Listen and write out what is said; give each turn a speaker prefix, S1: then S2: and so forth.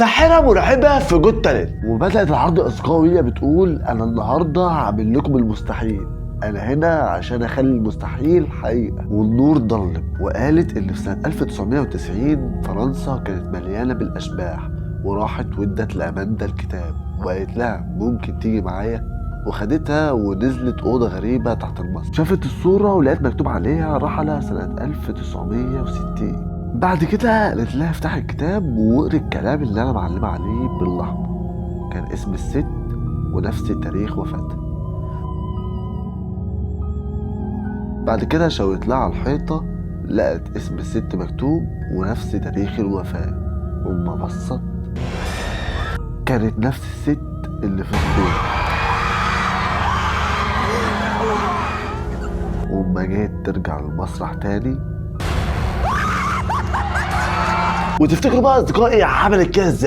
S1: ساحرة مرعبة في جود تالنت.
S2: وبدأت العرض أصدقائي بتقول أنا النهاردة هعمل لكم المستحيل، أنا هنا عشان أخلي المستحيل حقيقة. والنور ضلم، وقالت إن في سنة 1990 فرنسا كانت مليانة بالأشباح، وراحت وادت لأماندا الكتاب وقالت لها ممكن تيجي معايا، وخدتها ونزلت أوضة غريبة تحت المسرح. شافت الصورة ولقيت مكتوب عليها رحلة سنة 1960. بعد كده قالت لها افتح الكتاب وقري الكلام اللي انا معلمه عليه بالاحمر. كان اسم الست ونفس تاريخ وفاتها. بعد كده شاورت لها على الحيطه، لقت اسم الست مكتوب ونفس تاريخ الوفاه. وما بصت كانت نفس الست اللي في الصوره. وما جيت ترجع للمسرح تاني.
S1: وتفتكروا بقى اصدقائي عملت كده ازاي؟